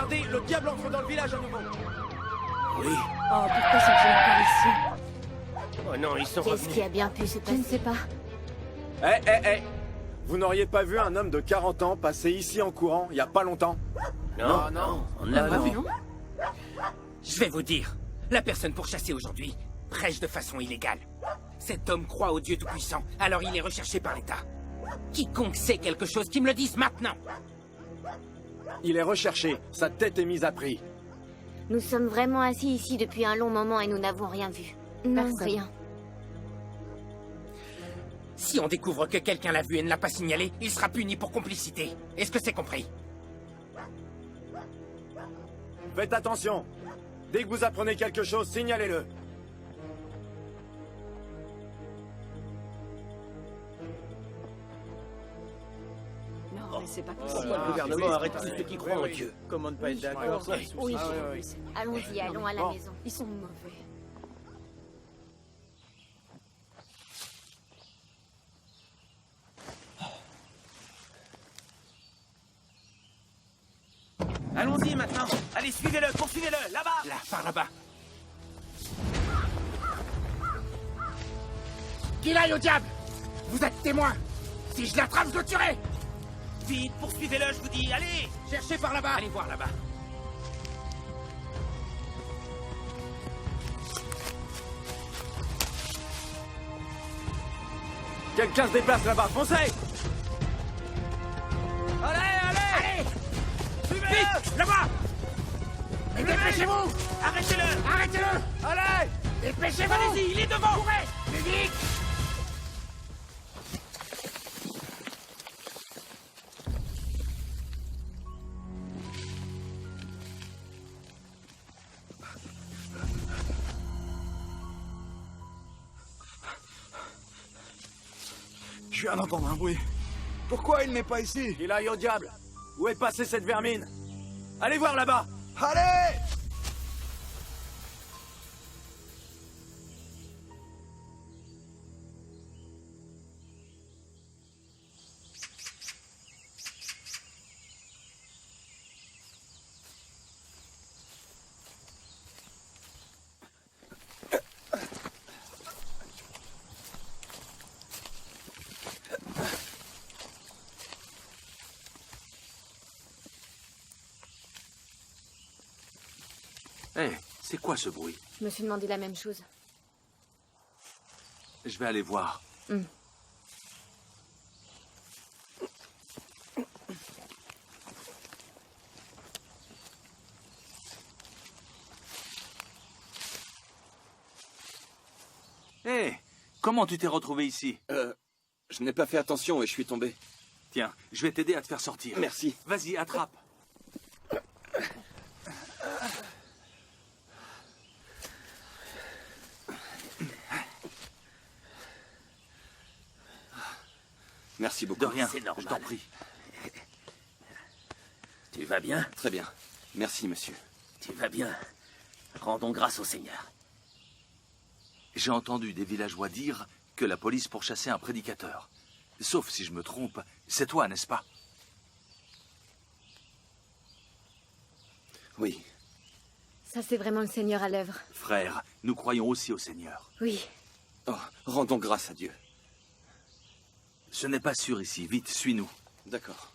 Regardez, le diable entre dans le village à nouveau. Oui. Oh, pourquoi sont-ils encore ici? Oh non, ils sont Qu'est-ce revenus. qui a bien pu se passer? Je ne sais pas. Eh. Vous n'auriez pas vu un homme de 40 ans passer ici en courant, il y a pas longtemps? Non, on ne l'a pas vu. Non. Je vais vous dire, la personne pourchassée aujourd'hui prêche de façon illégale. Cet homme croit au Dieu Tout-Puissant, alors il est recherché par l'État. Quiconque sait quelque chose, qui me le dise maintenant. Il est recherché, sa tête est mise à prix. Nous sommes vraiment assis ici depuis un long moment et nous n'avons rien vu. Non, Personne. rien. Si on découvre que quelqu'un l'a vu et ne l'a pas signalé, il sera puni pour complicité. Est-ce que c'est compris? Faites attention. Dès que vous apprenez quelque chose, signalez-le. Non, mais c'est pas Oh, possible. le gouvernement arrête tous ceux qui croient en oui. Dieu. Comment ne pas être d'accord? Oui, Ah, ouais. allons-y, allons à la Bon. maison. Ils sont mauvais. Allons-y maintenant. Allez, suivez-le, poursuivez-le, là-bas. Là, par là-bas. Qu'il aille au diable! Vous êtes témoin! Si je l'attrape, je le tuerai! Vite, poursuivez-le, je vous dis, allez. Cherchez par là-bas! Allez voir là-bas. Quelqu'un se déplace là-bas, foncez! Allez! Vite! Là-bas! Et dépêchez-vous! Arrêtez-le. Arrêtez-le! Allez. Dépêchez-vous! Allez-y, il est devant. Courez! Plus vite! Je viens d'entendre un bruit. Pourquoi il n'est pas ici? Il aille au diable. Où est passée cette vermine? Allez voir là-bas. Allez! Hé, c'est quoi ce bruit? Je me suis demandé la même chose. Je vais aller voir. Hé, comment tu t'es retrouvé ici? Je n'ai pas fait attention et je suis tombé. Tiens, je vais t'aider à te faire sortir. Merci. Vas-y, attrape. Merci beaucoup. De rien, C'est normal. je t'en prie. Tu vas bien? Très bien. Merci, monsieur. Tu vas bien. Rendons grâce au Seigneur. J'ai entendu des villageois dire que la police pourchassait un prédicateur. Sauf si je me trompe, c'est toi, n'est-ce pas? Oui. Ça, c'est vraiment le Seigneur à l'œuvre. Frère, nous croyons aussi au Seigneur. Oui. Oh, rendons grâce à Dieu. Ce n'est pas sûr ici. Vite, suis-nous. D'accord.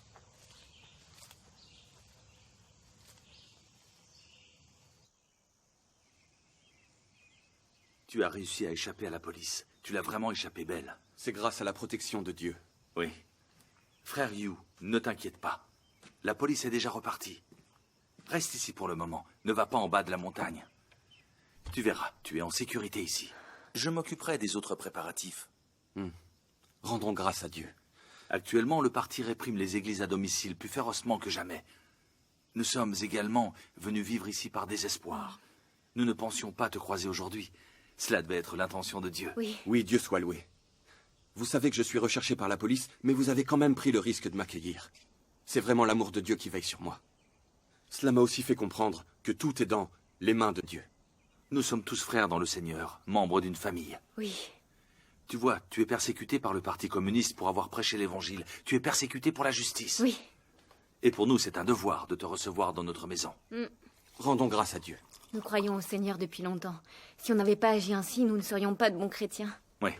Tu as réussi à échapper à la police. Tu l'as vraiment échappé belle. C'est grâce à la protection de Dieu. Oui. Frère Hugh, ne t'inquiète pas. La police est déjà repartie. Reste ici pour le moment. Ne va pas en bas de la montagne. Tu verras, tu es en sécurité ici. Je m'occuperai des autres préparatifs. Rendons grâce à Dieu. Actuellement, le parti réprime les églises à domicile plus férocement que jamais. Nous sommes également venus vivre ici par désespoir. Nous ne pensions pas te croiser aujourd'hui. Cela devait être l'intention de Dieu. Oui. Oui, Dieu soit loué. Vous savez que je suis recherché par la police, mais vous avez quand même pris le risque de m'accueillir. C'est vraiment l'amour de Dieu qui veille sur moi. Cela m'a aussi fait comprendre que tout est dans les mains de Dieu. Nous sommes tous frères dans le Seigneur, membres d'une famille. Oui. Tu vois, tu es persécuté par le Parti communiste pour avoir prêché l'Évangile. Tu es persécuté pour la justice. Oui. Et pour nous, c'est un devoir de te recevoir dans notre maison. Rendons grâce à Dieu. Nous croyons au Seigneur depuis longtemps. Si on n'avait pas agi ainsi, nous ne serions pas de bons chrétiens. Oui.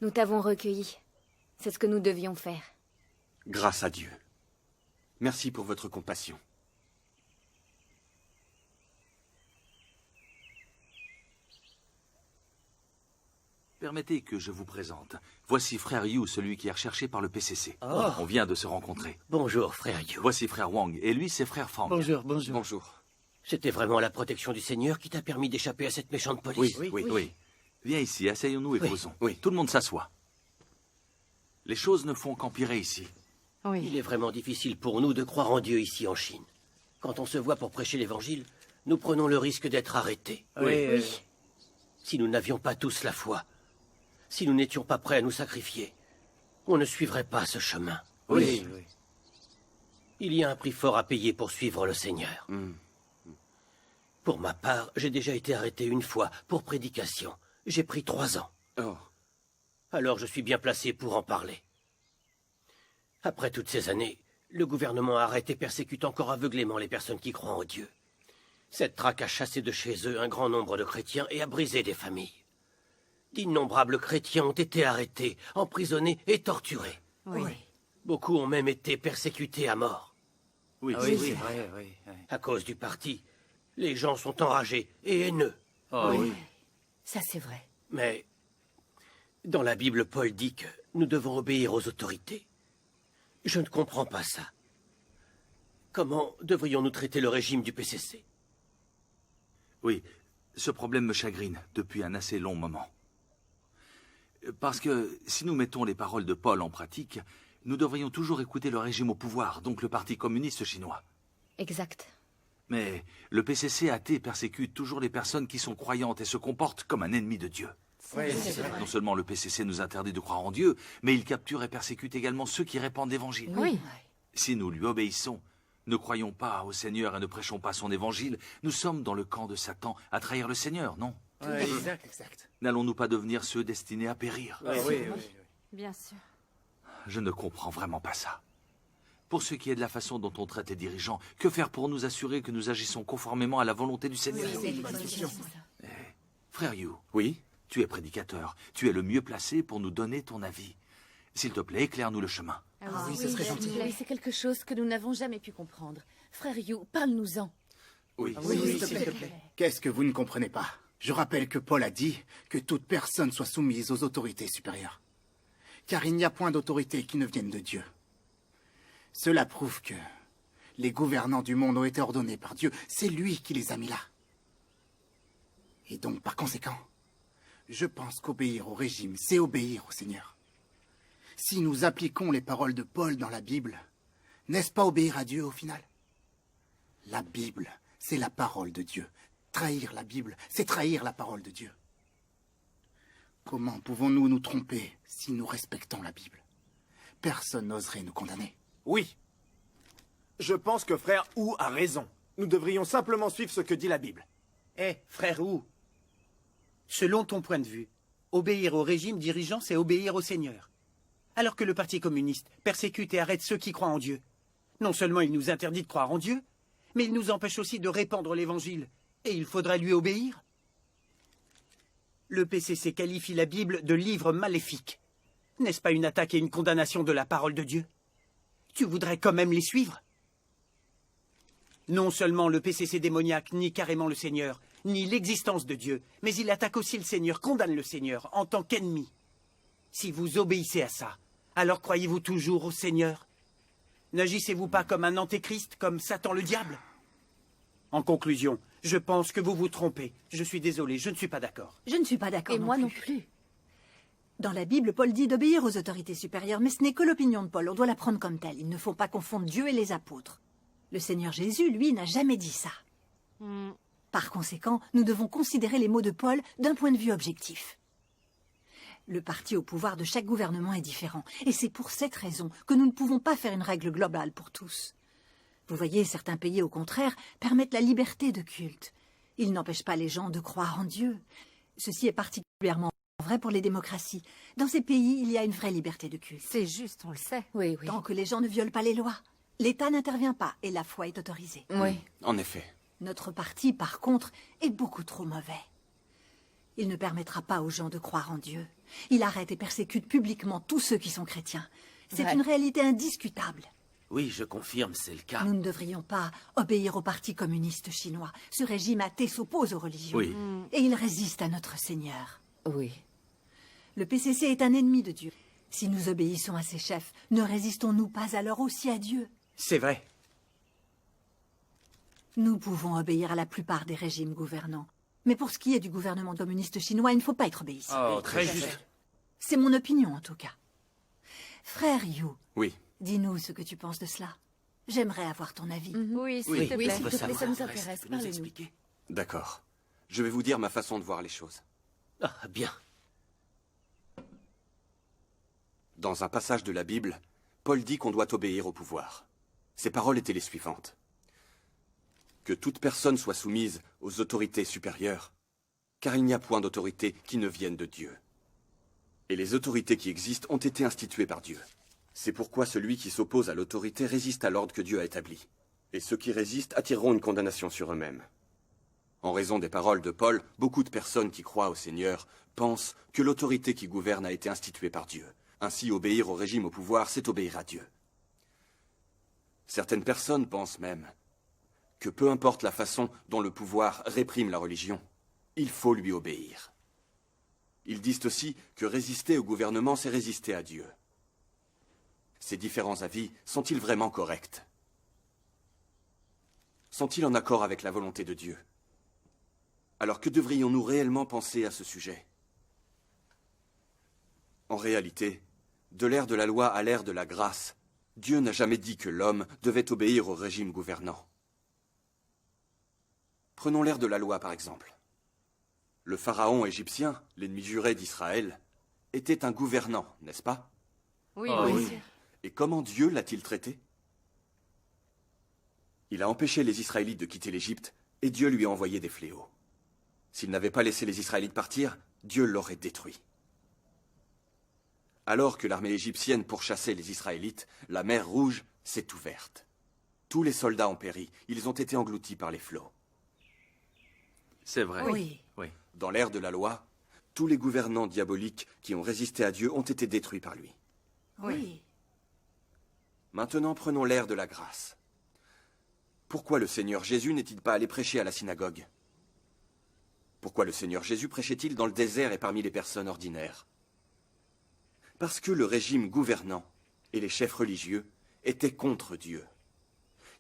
Nous t'avons recueilli. C'est ce que nous devions faire. Grâce à Dieu. Merci pour votre compassion. Permettez que je vous présente. Voici frère Yu, celui qui est recherché par le PCC. On vient de se rencontrer. Bonjour, frère Yu. Voici frère Wang, et lui, c'est frère Fang. Bonjour. Bonjour. C'était vraiment la protection du Seigneur qui t'a permis d'échapper à cette méchante police. Oui. Viens ici, asseyons-nous et Oui. causons. Oui. Tout le monde s'assoit. Les choses ne font qu'empirer ici. Il est vraiment difficile pour nous de croire en Dieu ici en Chine. Quand on se voit pour prêcher l'Évangile, nous prenons le risque d'être arrêtés. Oui. Si nous n'avions pas tous la foi, si nous n'étions pas prêts à nous sacrifier, on ne suivrait pas ce chemin. Il y a un prix fort à payer pour suivre le Seigneur. Pour ma part, j'ai déjà été arrêté une fois pour prédication. J'ai pris 3 ans. Oh. Alors je suis bien placé pour en parler. Après toutes ces années, le gouvernement arrête et persécute encore aveuglément les personnes qui croient en Dieu. Cette traque a chassé de chez eux un grand nombre de chrétiens et a brisé des familles. D'innombrables chrétiens ont été arrêtés, emprisonnés et torturés. Beaucoup ont même été persécutés à mort. Oui, c'est vrai, oui. À cause du parti, les gens sont enragés et haineux. Ça, c'est vrai. Mais dans la Bible, Paul dit que nous devons obéir aux autorités. Je ne comprends pas ça. Comment devrions-nous traiter le régime du PCC? Oui, ce problème me chagrine depuis un assez long moment. Parce que si nous mettons les paroles de Paul en pratique, nous devrions toujours écouter le régime au pouvoir, donc le Parti communiste chinois. Exact. Mais le PCC athée persécute toujours les personnes qui sont croyantes et se comportent comme un ennemi de Dieu. Non seulement le PCC nous interdit de croire en Dieu, mais il capture et persécute également ceux qui répandent l'Évangile. Si nous lui obéissons, ne croyons pas au Seigneur et ne prêchons pas son Évangile, nous sommes dans le camp de Satan à trahir le Seigneur, non? Exact. N'allons-nous pas devenir ceux destinés à périr? Bien sûr. Je ne comprends vraiment pas ça. Pour ce qui est de la façon dont on traite les dirigeants, que faire pour nous assurer que nous agissons conformément à la volonté du Seigneur? Frère Yu, Oui? tu es prédicateur. Tu es le mieux placé pour nous donner ton avis. S'il te plaît, éclaire-nous le chemin. Ce serait gentil. C'est quelque chose que nous n'avons jamais pu comprendre. Frère Yu, parle-nous-en. Oui. s'il te plaît. Qu'est-ce que vous ne comprenez pas? Je rappelle que Paul a dit que toute personne soit soumise aux autorités supérieures. Car il n'y a point d'autorité qui ne vienne de Dieu. Cela prouve que les gouvernants du monde ont été ordonnés par Dieu. C'est lui qui les a mis là. Et donc, par conséquent, je pense qu'obéir au régime, c'est obéir au Seigneur. Si nous appliquons les paroles de Paul dans la Bible, n'est-ce pas obéir à Dieu au final? La Bible, c'est la parole de Dieu. Trahir la Bible, c'est trahir la parole de Dieu. Comment pouvons-nous nous tromper si nous respectons la Bible? Personne n'oserait nous condamner. Oui. Je pense que frère Wu a raison. Nous devrions simplement suivre ce que dit la Bible. Frère Wu, selon ton point de vue, obéir au régime dirigeant, c'est obéir au Seigneur. Alors que le Parti communiste persécute et arrête ceux qui croient en Dieu. Non seulement il nous interdit de croire en Dieu, mais il nous empêche aussi de répandre l'Évangile. Et il faudrait lui obéir. Le PCC qualifie la Bible de livre maléfique. N'est-ce pas une attaque et une condamnation de la parole de Dieu? Tu voudrais quand même les suivre? Non seulement le PCC démoniaque nie carrément le Seigneur, ni l'existence de Dieu, mais il attaque aussi le Seigneur, condamne le Seigneur en tant qu'ennemi. Si vous obéissez à ça, alors croyez-vous toujours au Seigneur? N'agissez-vous pas comme un antéchrist, comme Satan le diable? En conclusion, je pense que vous vous trompez. Je suis désolé, je ne suis pas d'accord. Je ne suis pas d'accord. Et moi non plus. Dans la Bible, Paul dit d'obéir aux autorités supérieures, mais ce n'est que l'opinion de Paul. On doit la prendre comme telle. Il ne faut pas confondre Dieu et les apôtres. Le Seigneur Jésus, lui, n'a jamais dit ça. Par conséquent, nous devons considérer les mots de Paul d'un point de vue objectif. Le parti au pouvoir de chaque gouvernement est différent, et c'est pour cette raison que nous ne pouvons pas faire une règle globale pour tous. Vous voyez, certains pays, au contraire, permettent la liberté de culte. Ils n'empêchent pas les gens de croire en Dieu. Ceci est particulièrement vrai pour les démocraties. Dans ces pays, il y a une vraie liberté de culte. C'est juste, on le sait. Oui. Tant que les gens ne violent pas les lois. L'État n'intervient pas et la foi est autorisée. Oui. En effet. Notre parti, par contre, est beaucoup trop mauvais. Il ne permettra pas aux gens de croire en Dieu. Il arrête et persécute publiquement tous ceux qui sont chrétiens. C'est Ouais. une réalité indiscutable. Oui, je confirme, c'est le cas. Nous ne devrions pas obéir au Parti communiste chinois. Ce régime athée s'oppose aux religions. Oui. Et il résiste à notre Seigneur. Oui. Le PCC est un ennemi de Dieu. Si nous obéissons à ses chefs, ne résistons-nous pas alors aussi à Dieu? C'est vrai. Nous pouvons obéir à la plupart des régimes gouvernants. Mais pour ce qui est du gouvernement communiste chinois, il ne faut pas être obéissant. Oh, très juste. C'est mon opinion, en tout cas. Frère Yu, Oui. dis-nous ce que tu penses de cela. J'aimerais avoir ton avis. Oui, s'il Oui, te oui, plaît, on veut s'il te plaît, ça savoir. nous Ouais, intéresse. tu peux nous Parlez-nous. expliquer? D'accord. Je vais vous dire ma façon de voir les choses. Ah, bien. Dans un passage de la Bible, Paul dit qu'on doit obéir au pouvoir. Ses paroles étaient les suivantes. Que toute personne soit soumise aux autorités supérieures, car il n'y a point d'autorité qui ne vienne de Dieu. Et les autorités qui existent ont été instituées par Dieu. C'est pourquoi celui qui s'oppose à l'autorité résiste à l'ordre que Dieu a établi. Et ceux qui résistent attireront une condamnation sur eux-mêmes. En raison des paroles de Paul, beaucoup de personnes qui croient au Seigneur pensent que l'autorité qui gouverne a été instituée par Dieu. Ainsi, obéir au régime au pouvoir, c'est obéir à Dieu. Certaines personnes pensent même que peu importe la façon dont le pouvoir réprime la religion, il faut lui obéir. Ils disent aussi que résister au gouvernement, c'est résister à Dieu. Ces différents avis sont-ils vraiment corrects? Sont-ils en accord avec la volonté de Dieu? Alors que devrions-nous réellement penser à ce sujet? En réalité, de l'ère de la loi à l'ère de la grâce, Dieu n'a jamais dit que l'homme devait obéir au régime gouvernant. Prenons l'ère de la loi, par exemple. Le pharaon égyptien, l'ennemi juré d'Israël, était un gouvernant, n'est-ce pas? Oui, Ah, bien oui. sûr. Et comment Dieu l'a-t-il traité? Il a empêché les Israélites de quitter l'Égypte, et Dieu lui a envoyé des fléaux. S'il n'avait pas laissé les Israélites partir, Dieu l'aurait détruit. Alors que l'armée égyptienne pourchassait les Israélites, la mer Rouge s'est ouverte. Tous les soldats ont péri, ils ont été engloutis par les flots. C'est vrai. Oui. Oui. Dans l'ère de la loi, tous les gouvernants diaboliques qui ont résisté à Dieu ont été détruits par lui. Oui. Maintenant, prenons l'ère de la grâce. Pourquoi le Seigneur Jésus n'est-il pas allé prêcher à la synagogue? Pourquoi le Seigneur Jésus prêchait-il dans le désert et parmi les personnes ordinaires? Parce que le régime gouvernant et les chefs religieux étaient contre Dieu.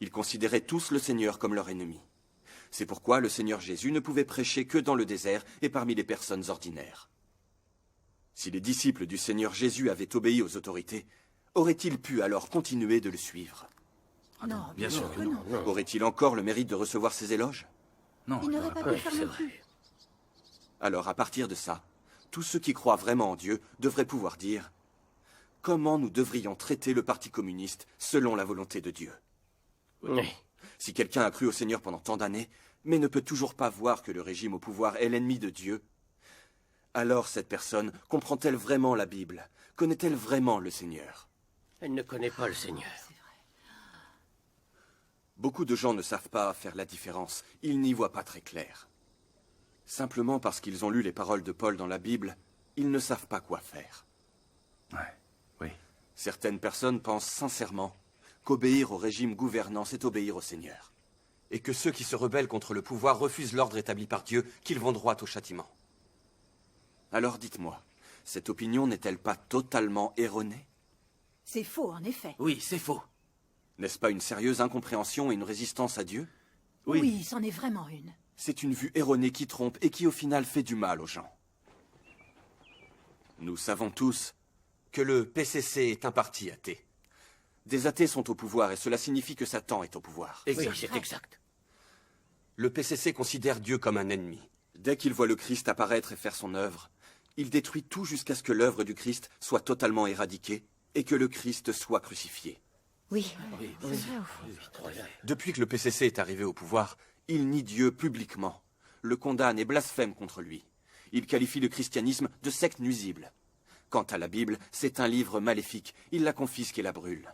Ils considéraient tous le Seigneur comme leur ennemi. C'est pourquoi le Seigneur Jésus ne pouvait prêcher que dans le désert et parmi les personnes ordinaires. Si les disciples du Seigneur Jésus avaient obéi aux autorités, auraient-ils pu alors continuer de le suivre? Non, bien sûr que non. Aurait-il encore le mérite de recevoir ses éloges? Non. Il n'aurait pas pu Ouais, faire c'est non vrai. plus. Alors, à partir de ça, tous ceux qui croient vraiment en Dieu devraient pouvoir dire comment nous devrions traiter le Parti communiste selon la volonté de Dieu. Oui. Si quelqu'un a cru au Seigneur pendant tant d'années, mais ne peut toujours pas voir que le régime au pouvoir est l'ennemi de Dieu, alors cette personne comprend-elle vraiment la Bible? Connaît-elle vraiment le Seigneur? Elle ne connaît pas le Seigneur. Beaucoup de gens ne savent pas faire la différence, ils n'y voient pas très clair. Simplement parce qu'ils ont lu les paroles de Paul dans la Bible, ils ne savent pas quoi faire. Ouais. Oui. Certaines personnes pensent sincèrement qu'obéir au régime gouvernant, c'est obéir au Seigneur. Et que ceux qui se rebellent contre le pouvoir refusent l'ordre établi par Dieu, qu'ils vont droit au châtiment. Alors dites-moi, cette opinion n'est-elle pas totalement erronée? C'est faux, en effet. Oui, c'est faux. N'est-ce pas une sérieuse incompréhension et une résistance à Dieu? Oui, c'en est vraiment une. C'est une vue erronée qui trompe et qui au final fait du mal aux gens. Nous savons tous que le PCC est un parti athée. Des athées sont au pouvoir et cela signifie que Satan est au pouvoir. Oui, c'est exact. Le PCC considère Dieu comme un ennemi. Dès qu'il voit le Christ apparaître et faire son œuvre, il détruit tout jusqu'à ce que l'œuvre du Christ soit totalement éradiquée et que le Christ soit crucifié. Oui. Depuis que le PCC est arrivé au pouvoir, il nie Dieu publiquement, le condamne et blasphème contre lui. Il qualifie le christianisme de secte nuisible. Quant à la Bible, c'est un livre maléfique, il la confisque et la brûle.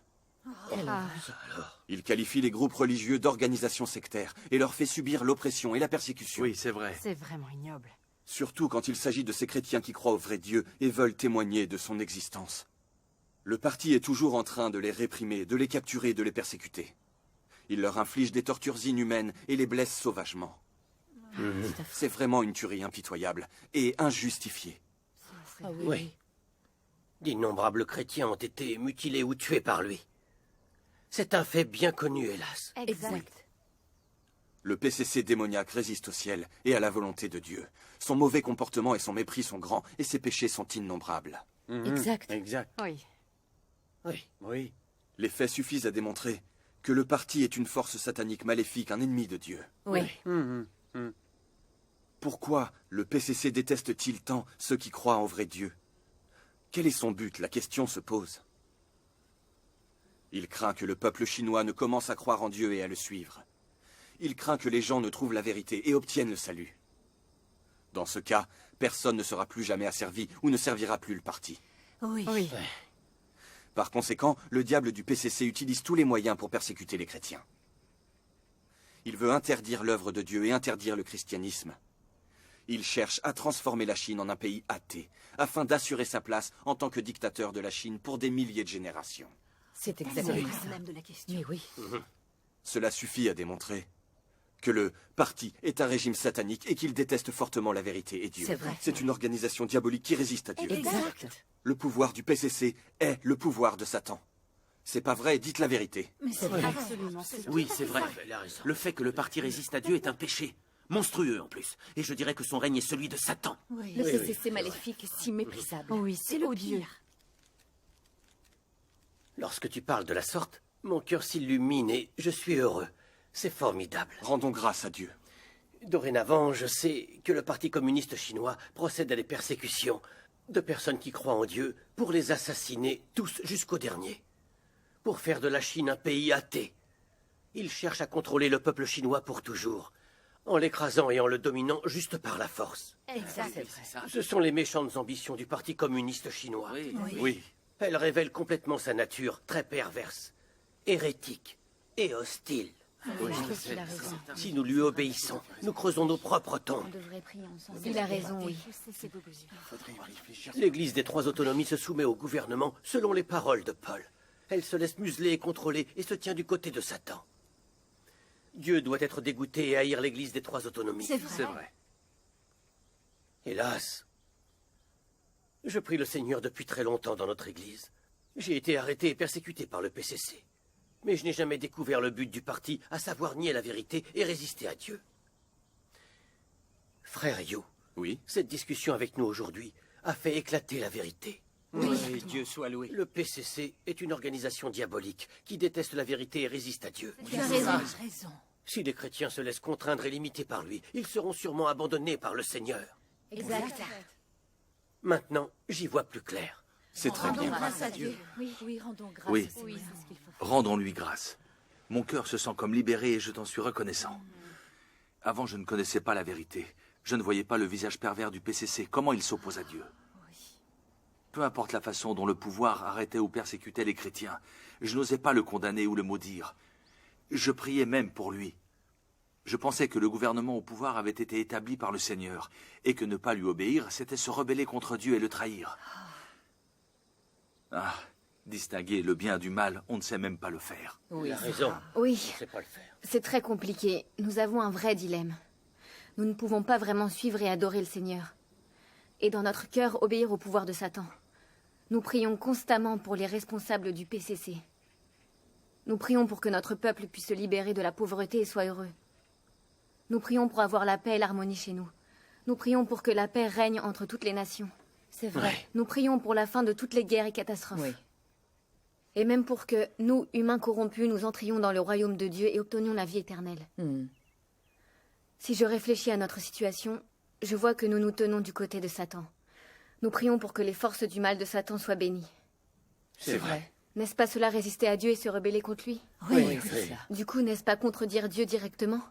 Il qualifie les groupes religieux d'organisations sectaires et leur fait subir l'oppression et la persécution. Oui, c'est vrai. C'est vraiment ignoble. Surtout quand il s'agit de ces chrétiens qui croient au vrai Dieu et veulent témoigner de son existence. Le parti est toujours en train de les réprimer, de les capturer, de les persécuter. Il leur inflige des tortures inhumaines et les blesse sauvagement. C'est vraiment une tuerie impitoyable et injustifiée. Oui. D'innombrables chrétiens ont été mutilés ou tués par lui. C'est un fait bien connu, hélas. Exact. Le PCC démoniaque résiste au ciel et à la volonté de Dieu. Son mauvais comportement et son mépris sont grands et ses péchés sont innombrables. Exact. Exact. Oui. Oui. Oui. Les faits suffisent à démontrer que le parti est une force satanique maléfique, un ennemi de Dieu. Oui. Pourquoi le PCC déteste-t-il tant ceux qui croient en vrai Dieu? Quel est son but? La question se pose. Il craint que le peuple chinois ne commence à croire en Dieu et à le suivre. Il craint que les gens ne trouvent la vérité et obtiennent le salut. Dans ce cas, personne ne sera plus jamais asservi ou ne servira plus le parti. Oui. Par conséquent, le diable du PCC utilise tous les moyens pour persécuter les chrétiens. Il veut interdire l'œuvre de Dieu et interdire le christianisme. Il cherche à transformer la Chine en un pays athée, afin d'assurer sa place en tant que dictateur de la Chine pour des milliers de générations. C'est C'est exactement le ça. problème de la question. Mais oui. Cela suffit à démontrer que le parti est un régime satanique et qu'il déteste fortement la vérité et Dieu. C'est vrai. C'est une organisation diabolique qui résiste à Dieu. Exact. Le pouvoir du PCC est le pouvoir de Satan. C'est pas vrai, dites la vérité. Mais c'est vrai. Absolument. Oui, c'est vrai. Elle a raison. Le fait que le parti résiste à Dieu est un péché. Monstrueux en plus. Et je dirais que son règne est celui de Satan. Oui. Le PCC maléfique est si méprisable. Oui, c'est le odieux. pire. Lorsque tu parles de la sorte, mon cœur s'illumine et je suis heureux. C'est formidable. Rendons grâce à Dieu. Dorénavant, je sais que le Parti communiste chinois procède à des persécutions de personnes qui croient en Dieu pour les assassiner tous jusqu'au dernier. Pour faire de la Chine un pays athée. Il cherche à contrôler le peuple chinois pour toujours, en l'écrasant et en le dominant juste par la force. Exact. Ce sont les méchantes ambitions du Parti communiste chinois. Oui. Elles révèlent complètement sa nature très perverse, hérétique et hostile. Il a raison. Si nous lui obéissons, nous creusons nos propres tombes. On devrait prier ensemble. Il a raison, oui. L'Église des trois autonomies se soumet au gouvernement selon les paroles de Paul. Elle se laisse museler et contrôler et se tient du côté de Satan. Dieu doit être dégoûté et haïr l'Église des trois autonomies. C'est vrai. C'est vrai. Hélas, je prie le Seigneur depuis très longtemps dans notre Église. J'ai été arrêté et persécuté par le PCC. Mais je n'ai jamais découvert le but du parti, à savoir nier la vérité et résister à Dieu. Frère Yu, Oui. cette discussion avec nous aujourd'hui a fait éclater la vérité. Oui, Dieu soit loué. Le PCC est une organisation diabolique qui déteste la vérité et résiste à Dieu. Tu as raison. Si les chrétiens se laissent contraindre et limiter par lui, ils seront sûrement abandonnés par le Seigneur. Exact. Maintenant, j'y vois plus clair. C'est très bien. Grâce à Dieu. Oui, rendons grâce. Oui. C'est ce qu'il faut faire. Rendons-lui grâce. Mon cœur se sent comme libéré et je t'en suis reconnaissant. Avant, je ne connaissais pas la vérité. Je ne voyais pas le visage pervers du PCC. Comment il s'oppose à Dieu. Peu importe la façon dont le pouvoir arrêtait ou persécutait les chrétiens, je n'osais pas le condamner ou le maudire. Je priais même pour lui. Je pensais que le gouvernement au pouvoir avait été établi par le Seigneur, et que ne pas lui obéir, c'était se rebeller contre Dieu et le trahir. Ah, distinguer le bien du mal, on ne sait même pas le faire. Il a raison. Oui, Je ne sais pas le faire. c'est très compliqué. Nous avons un vrai dilemme. Nous ne pouvons pas vraiment suivre et adorer le Seigneur. Et dans notre cœur, obéir au pouvoir de Satan. Nous prions constamment pour les responsables du PCC. Nous prions pour que notre peuple puisse se libérer de la pauvreté et soit heureux. Nous prions pour avoir la paix et l'harmonie chez nous. Nous prions pour que la paix règne entre toutes les nations. C'est vrai. Nous prions pour la fin de toutes les guerres et catastrophes. Oui. Et même pour que nous, humains corrompus, nous entrions dans le royaume de Dieu et obtenions la vie éternelle. Si je réfléchis à notre situation, je vois que nous nous tenons du côté de Satan. Nous prions pour que les forces du mal de Satan soient bénies. C'est vrai. N'est-ce pas cela résister à Dieu et se rebeller contre lui? Oui, c'est ça. Du coup, n'est-ce pas contredire Dieu directement?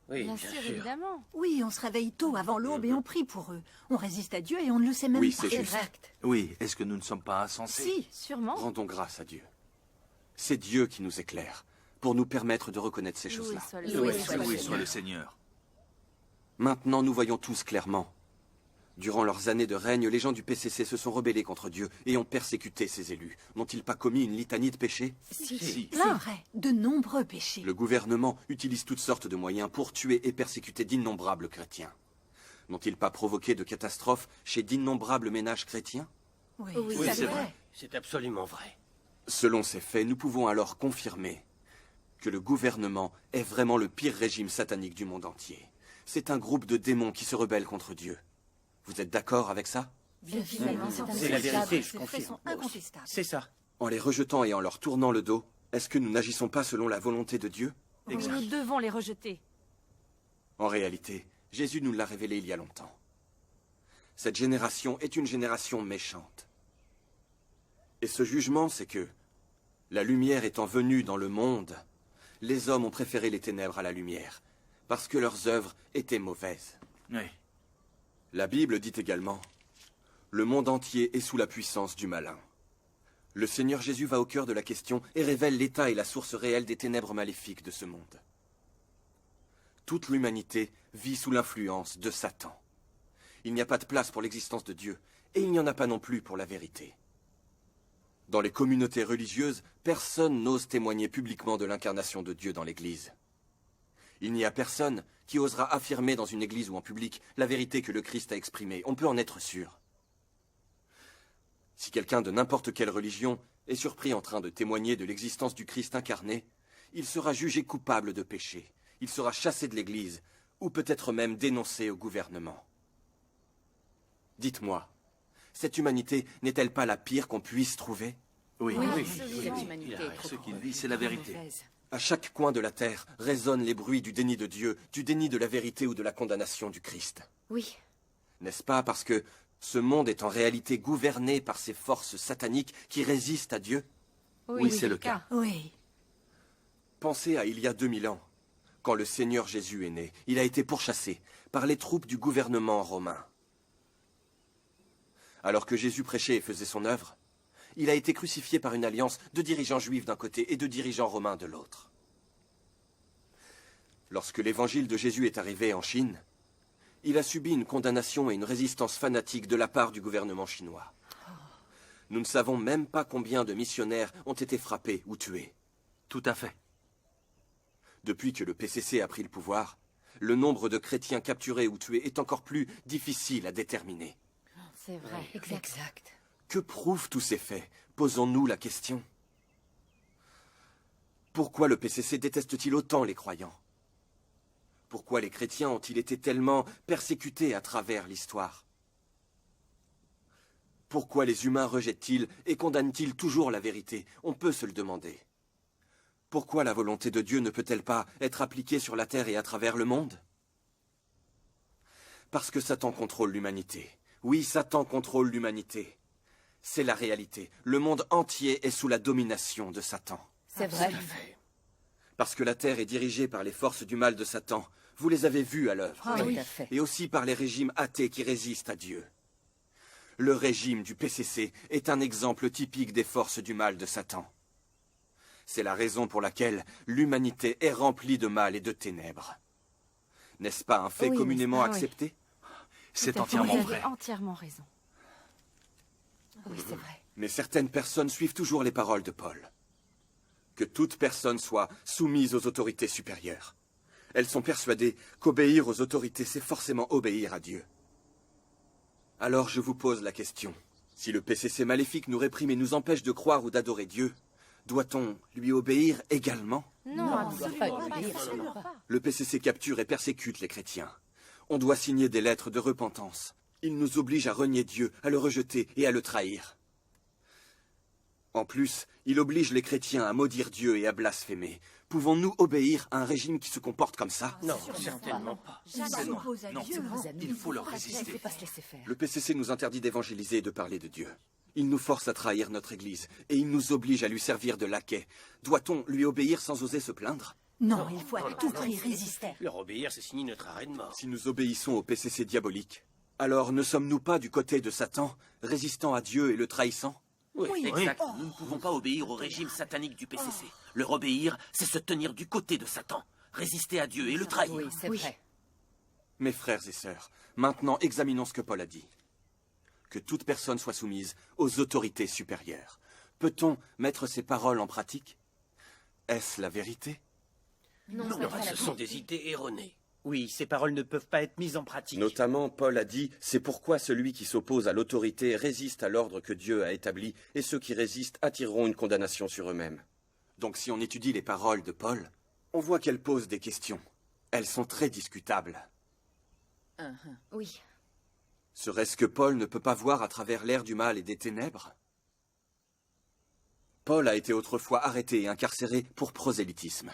Oui, Bien bien sûr, sûr. évidemment. Oui, on se réveille tôt avant l'aube et on prie pour eux. On résiste à Dieu et on ne le sait même Oui, pas. c'est juste. Exact. Oui, est-ce que nous ne sommes pas insensés? Si. Sûrement. Rendons grâce à Dieu. C'est Dieu qui nous éclaire, pour nous permettre de reconnaître ces choses-là. Loué soit le Seigneur. Maintenant, nous voyons tous clairement. Durant leurs années de règne, les gens du PCC se sont rebellés contre Dieu et ont persécuté ses élus. N'ont-ils pas commis une litanie de péchés? C'est vrai, de nombreux péchés. Le gouvernement utilise toutes sortes de moyens pour tuer et persécuter d'innombrables chrétiens. N'ont-ils pas provoqué de catastrophes chez d'innombrables ménages chrétiens? Oui, c'est vrai. C'est absolument vrai. Selon ces faits, nous pouvons alors confirmer que le gouvernement est vraiment le pire régime satanique du monde entier. C'est un groupe de démons qui se rebellent contre Dieu. Vous êtes d'accord avec ça? C'est la vérité, je Ces faits confirme. sont incontestables. C'est ça. En les rejetant et en leur tournant le dos, est-ce que nous n'agissons pas selon la volonté de Dieu? Exact. Nous devons les rejeter. En réalité, Jésus nous l'a révélé il y a longtemps. Cette génération est une génération méchante. Et ce jugement, c'est que, la lumière étant venue dans le monde, les hommes ont préféré les ténèbres à la lumière, parce que leurs œuvres étaient mauvaises. Oui. La Bible dit également, le monde entier est sous la puissance du malin. Le Seigneur Jésus va au cœur de la question et révèle l'état et la source réelle des ténèbres maléfiques de ce monde. Toute l'humanité vit sous l'influence de Satan. Il n'y a pas de place pour l'existence de Dieu, et il n'y en a pas non plus pour la vérité. Dans les communautés religieuses, personne n'ose témoigner publiquement de l'incarnation de Dieu dans l'Église. Il n'y a personne qui osera affirmer dans une église ou en public la vérité que le Christ a exprimée. On peut en être sûr. Si quelqu'un de n'importe quelle religion est surpris en train de témoigner de l'existence du Christ incarné, il sera jugé coupable de péché. Il sera chassé de l'église, ou peut-être même dénoncé au gouvernement. Dites-moi, cette humanité n'est-elle pas la pire qu'on puisse trouver? Oui. Cette humanité est trop Ce qu'il dit, c'est la vérité. À chaque coin de la terre résonnent les bruits du déni de Dieu, du déni de la vérité ou de la condamnation du Christ. Oui. N'est-ce pas parce que ce monde est en réalité gouverné par ces forces sataniques qui résistent à Dieu? Oui, c'est le cas. Oui. Pensez à il y a 2000 ans, quand le Seigneur Jésus est né. Il a été pourchassé par les troupes du gouvernement romain. Alors que Jésus prêchait et faisait son œuvre, il a été crucifié par une alliance de dirigeants juifs d'un côté et de dirigeants romains de l'autre. Lorsque l'évangile de Jésus est arrivé en Chine, il a subi une condamnation et une résistance fanatique de la part du gouvernement chinois. Nous ne savons même pas combien de missionnaires ont été frappés ou tués. Tout à fait. Depuis que le PCC a pris le pouvoir, le nombre de chrétiens capturés ou tués est encore plus difficile à déterminer. C'est vrai. Exact. Que prouvent tous ces faits? Posons-nous la question. Pourquoi le PCC déteste-t-il autant les croyants? Pourquoi les chrétiens ont-ils été tellement persécutés à travers l'histoire? Pourquoi les humains rejettent-ils et condamnent-ils toujours la vérité? On peut se le demander. Pourquoi la volonté de Dieu ne peut-elle pas être appliquée sur la terre et à travers le monde? Parce que Satan contrôle l'humanité. Oui, Satan contrôle l'humanité. C'est la réalité. Le monde entier est sous la domination de Satan. C'est vrai. Parce que la terre est dirigée par les forces du mal de Satan. Vous les avez vues à l'œuvre. Tout à fait. Et aussi par les régimes athées qui résistent à Dieu. Le régime du PCC est un exemple typique des forces du mal de Satan. C'est la raison pour laquelle l'humanité est remplie de mal et de ténèbres. N'est-ce pas un fait communément accepté? C'est entièrement Vous vrai. avez entièrement raison. Oui, c'est vrai. Mais certaines personnes suivent toujours les paroles de Paul. Que toute personne soit soumise aux autorités supérieures. Elles sont persuadées qu'obéir aux autorités, c'est forcément obéir à Dieu. Alors je vous pose la question. Si le PCC maléfique nous réprime et nous empêche de croire ou d'adorer Dieu, doit-on lui obéir également? Non, absolument pas. Le PCC capture et persécute les chrétiens. On doit signer des lettres de repentance. Il nous oblige à renier Dieu, à le rejeter et à le trahir. En plus, il oblige les chrétiens à maudire Dieu et à blasphémer. Pouvons-nous obéir à un régime qui se comporte comme ça? Non, certainement pas. Jamais oppose à Non, Dieu. il faut leur Il ne résister. faut pas se laisser faire. Le PCC nous interdit d'évangéliser et de parler de Dieu. Il nous force à trahir notre Église et il nous oblige à lui servir de laquais. Doit-on lui obéir sans oser se plaindre? Non, il faut à tout prix résister. Leur obéir, c'est signer notre arrêt de mort. Si nous obéissons au PCC diabolique, alors ne sommes-nous pas du côté de Satan, résistant à Dieu et le trahissant? Oui, exact. Nous ne pouvons pas obéir au régime satanique du PCC. Leur obéir, c'est se tenir du côté de Satan, résister à Dieu et le trahir. Oui, c'est vrai. Mes frères et sœurs, maintenant examinons ce que Paul a dit. Que toute personne soit soumise aux autorités supérieures. Peut-on mettre ces paroles en pratique? Est-ce la vérité? Non, Non, ce sont des idées erronées. Oui, ces paroles ne peuvent pas être mises en pratique. Notamment, Paul a dit « C'est pourquoi celui qui s'oppose à l'autorité résiste à l'ordre que Dieu a établi, et ceux qui résistent attireront une condamnation sur eux-mêmes. » Donc si on étudie les paroles de Paul, on voit qu'elles posent des questions. Elles sont très discutables. Oui. Serait-ce que Paul ne peut pas voir à travers l'air du mal et des ténèbres? Paul a été autrefois arrêté et incarcéré pour prosélytisme.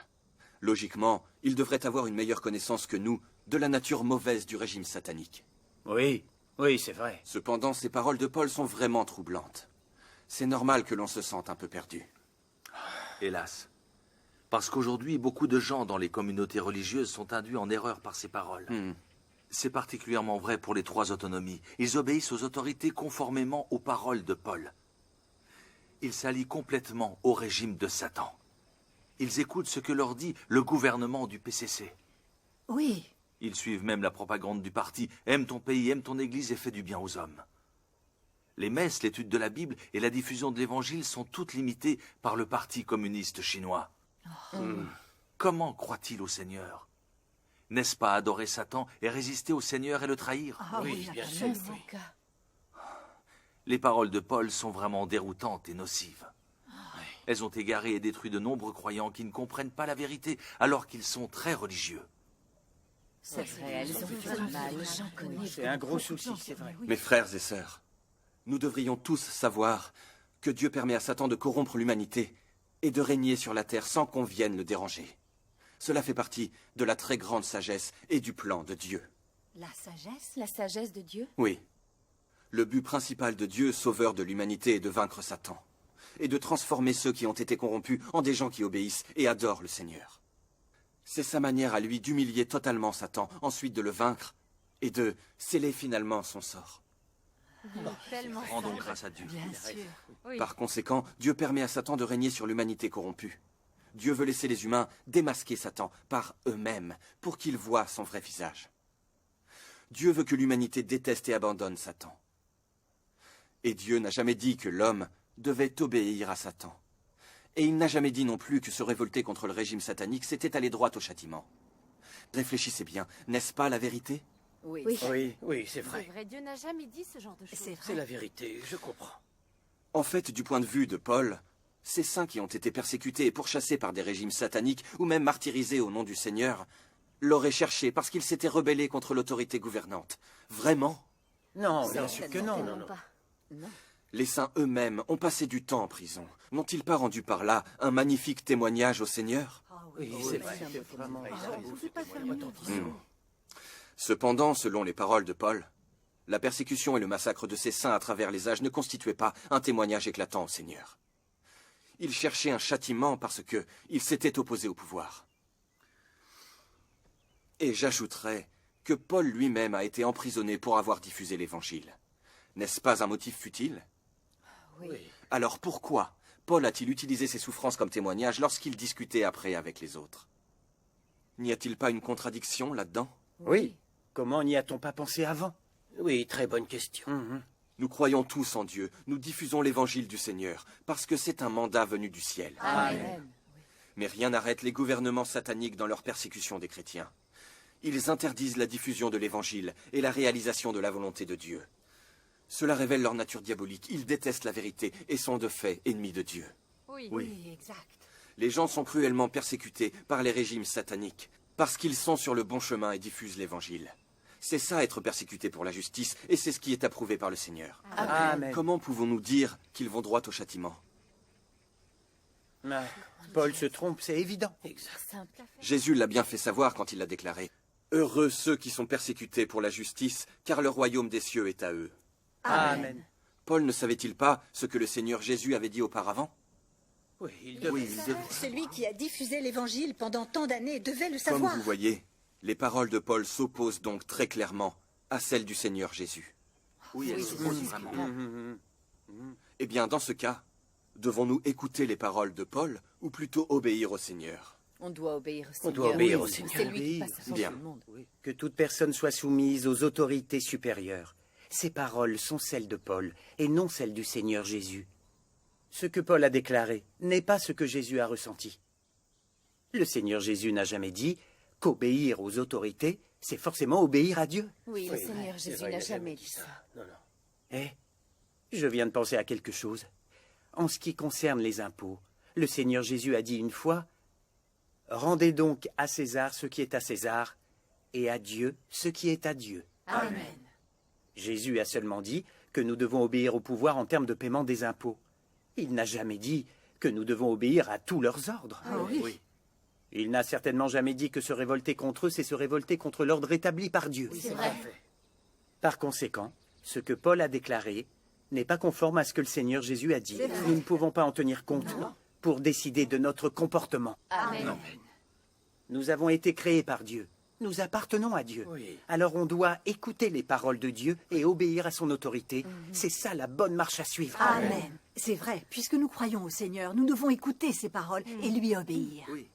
Logiquement, il devrait avoir une meilleure connaissance que nous de la nature mauvaise du régime satanique. Oui, oui, c'est vrai. Cependant, ces paroles de Paul sont vraiment troublantes. C'est normal que l'on se sente un peu perdu. Hélas. Parce qu'aujourd'hui, beaucoup de gens dans les communautés religieuses sont induits en erreur par ces paroles. C'est particulièrement vrai pour les 3 autonomies. Ils obéissent aux autorités conformément aux paroles de Paul. Ils s'allient complètement au régime de Satan. Ils écoutent ce que leur dit le gouvernement du PCC. Oui. Ils suivent même la propagande du parti « Aime ton pays, aime ton église et fais du bien aux hommes ». Les messes, l'étude de la Bible et la diffusion de l'Évangile sont toutes limitées par le parti communiste chinois. Comment croit-il au Seigneur? N'est-ce pas adorer Satan et résister au Seigneur et le trahir? Oui, bien sûr. Dans son cas. Les paroles de Paul sont vraiment déroutantes et nocives. Elles ont égaré et détruit de nombreux croyants qui ne comprennent pas la vérité alors qu'ils sont très religieux. C'est vrai, elles ont fait du mal. J'en connais. C'est un gros souci, c'est vrai. Mes frères et sœurs, nous devrions tous savoir que Dieu permet à Satan de corrompre l'humanité et de régner sur la terre sans qu'on vienne le déranger. Cela fait partie de la très grande sagesse et du plan de Dieu. La sagesse? La sagesse de Dieu? Oui. Le but principal de Dieu, sauveur de l'humanité, est de vaincre Satan et de transformer ceux qui ont été corrompus en des gens qui obéissent et adorent le Seigneur. C'est sa manière à lui d'humilier totalement Satan, ensuite de le vaincre et de sceller finalement son sort. Rendons grâce à Dieu. Bien sûr. Par conséquent, Dieu permet à Satan de régner sur l'humanité corrompue. Dieu veut laisser les humains démasquer Satan par eux-mêmes pour qu'ils voient son vrai visage. Dieu veut que l'humanité déteste et abandonne Satan. Et Dieu n'a jamais dit que l'homme devait obéir à Satan. Et il n'a jamais dit non plus que se révolter contre le régime satanique, c'était aller droit au châtiment. Réfléchissez bien, n'est-ce pas la vérité? Oui. Oui, c'est vrai. Dieu n'a jamais dit ce genre de choses. C'est C'est vrai. la vérité, je comprends. En fait, du point de vue de Paul, ces saints qui ont été persécutés et pourchassés par des régimes sataniques, ou même martyrisés au nom du Seigneur, l'auraient cherché parce qu'ils s'étaient rebellés contre l'autorité gouvernante. Vraiment? Non, bien sûr que non. Certainement pas. Les saints eux-mêmes ont passé du temps en prison. N'ont-ils pas rendu par là un magnifique témoignage au Seigneur? Oui, c'est vrai. Vraiment. On ne pouvait pas faire mieux. Cependant, selon les paroles de Paul, la persécution et le massacre de ces saints à travers les âges ne constituaient pas un témoignage éclatant au Seigneur. Ils cherchaient un châtiment parce qu'ils s'étaient opposés au pouvoir. Et j'ajouterais que Paul lui-même a été emprisonné pour avoir diffusé l'Évangile. N'est-ce pas un motif futile? Oui. Alors pourquoi Paul a-t-il utilisé ses souffrances comme témoignage lorsqu'il discutait après avec les autres? N'y a-t-il pas une contradiction là-dedans? Oui. Comment n'y a-t-on pas pensé avant? Oui, très bonne question. Nous croyons tous en Dieu, nous diffusons l'évangile du Seigneur, parce que c'est un mandat venu du ciel. Amen. Mais rien n'arrête les gouvernements sataniques dans leur persécution des chrétiens. Ils interdisent la diffusion de l'évangile et la réalisation de la volonté de Dieu. Cela révèle leur nature diabolique, ils détestent la vérité et sont de fait ennemis de Dieu. Oui, exact. Les gens sont cruellement persécutés par les régimes sataniques, parce qu'ils sont sur le bon chemin et diffusent l'évangile. C'est ça être persécuté pour la justice, et c'est ce qui est approuvé par le Seigneur. Amen. Comment pouvons-nous dire qu'ils vont droit au châtiment? Ah, Paul se trompe, c'est évident. Simple. Jésus l'a bien fait savoir quand il l'a déclaré. Heureux ceux qui sont persécutés pour la justice, car le royaume des cieux est à eux. Amen. Paul ne savait-il pas ce que le Seigneur Jésus avait dit auparavant? Oui, il devait. Celui qui a diffusé l'évangile pendant tant d'années devait le Comme savoir. vous voyez, les paroles de Paul s'opposent donc très clairement à celles du Seigneur Jésus. Oui, elles s'opposent vraiment. Eh bien, dans ce cas, devons-nous écouter les paroles de Paul ou plutôt obéir au Seigneur? On doit obéir au On Seigneur. doit obéir au Oui, Seigneur. C'est lui qui passe avant Bien. tout le monde. Que toute personne soit soumise aux autorités supérieures. Ces paroles sont celles de Paul et non celles du Seigneur Jésus. Ce que Paul a déclaré n'est pas ce que Jésus a ressenti. Le Seigneur Jésus n'a jamais dit qu'obéir aux autorités, c'est forcément obéir à Dieu. Oui, le Oui, Seigneur c'est Jésus vrai, il n'a a jamais dit ça. Non, non. Eh, je viens de penser à quelque chose. En ce qui concerne les impôts, le Seigneur Jésus a dit une fois « Rendez donc à César ce qui est à César, et à Dieu ce qui est à Dieu. » Amen. Jésus a seulement dit que nous devons obéir au pouvoir en termes de paiement des impôts. Il n'a jamais dit que nous devons obéir à tous leurs ordres. oui. Il n'a certainement jamais dit que se révolter contre eux, c'est se révolter contre l'ordre établi par Dieu. C'est vrai. Par conséquent, ce que Paul a déclaré n'est pas conforme à ce que le Seigneur Jésus a dit. Nous ne pouvons pas en tenir compte pour décider de notre comportement. Amen. Nous avons été créés par Dieu. Nous appartenons à Dieu. Oui. Alors on doit écouter les paroles de Dieu et obéir à son autorité. C'est ça la bonne marche à suivre. Amen. C'est vrai, puisque nous croyons au Seigneur, nous devons écouter ses paroles et lui obéir. Oui.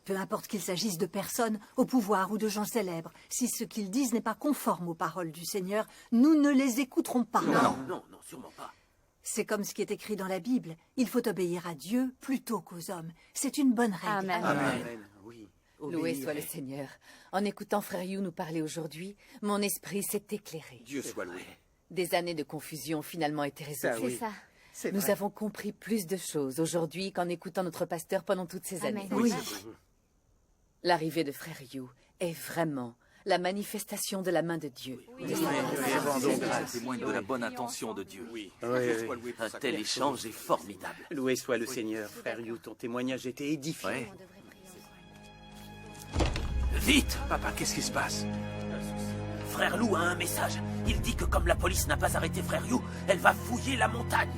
Peu importe qu'il s'agisse de personnes au pouvoir ou de gens célèbres, si ce qu'ils disent n'est pas conforme aux paroles du Seigneur, nous ne les écouterons pas. Non, non, sûrement pas. C'est comme ce qui est écrit dans la Bible. Il faut obéir à Dieu plutôt qu'aux hommes. C'est une bonne règle. Amen. Amen. Oui. Loué Obéir. soit le Seigneur. En écoutant Frère Hugh nous parler aujourd'hui, mon esprit s'est éclairé. Dieu soit loué. Des années de confusion ont finalement été résolues. C'est ça. C'est Nous vrai. avons compris plus de choses aujourd'hui qu'en écoutant notre pasteur pendant toutes ces Amen. années. Oui. L'arrivée de Frère Hugh est vraiment la manifestation de la main de Dieu. Rendons grâce. Témoigne de la bonne intention de Dieu. Oui. Oui, Dieu oui. soit loué pour Un sa tel claire échange est formidable. Loué soit le Seigneur, frère Hugh, ton témoignage était édifiant. Ouais. Vite! Papa, qu'est-ce qui se passe? Frère Lou a un message. Il dit que comme la police n'a pas arrêté Frère Hugh, elle va fouiller la montagne.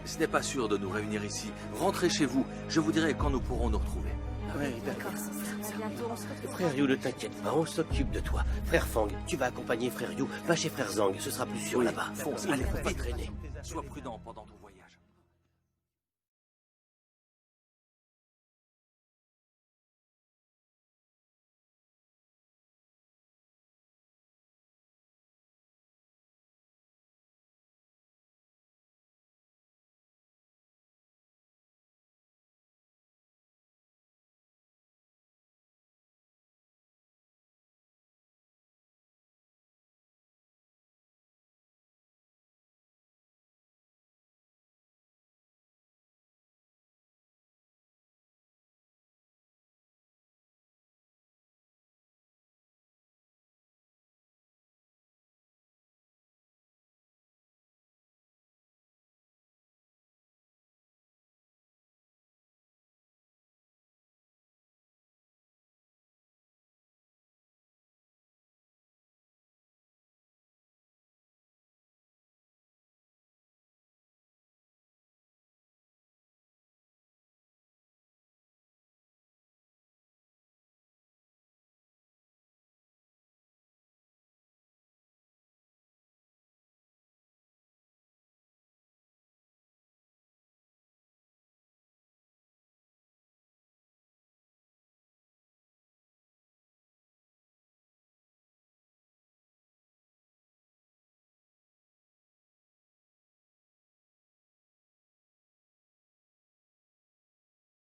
Ce n'est pas sûr de nous réunir ici. Rentrez chez vous. Je vous dirai quand nous pourrons nous retrouver. Oui, d'accord. Frère Hugh, ne t'inquiète pas, on s'occupe de toi. Frère Fang, tu vas accompagner Frère Hugh. Va chez Frère Zhang, ce sera plus sûr là-bas. Fonce, Il allez, ne faut pas vite. traîner. Sois prudent pendant ton voyage.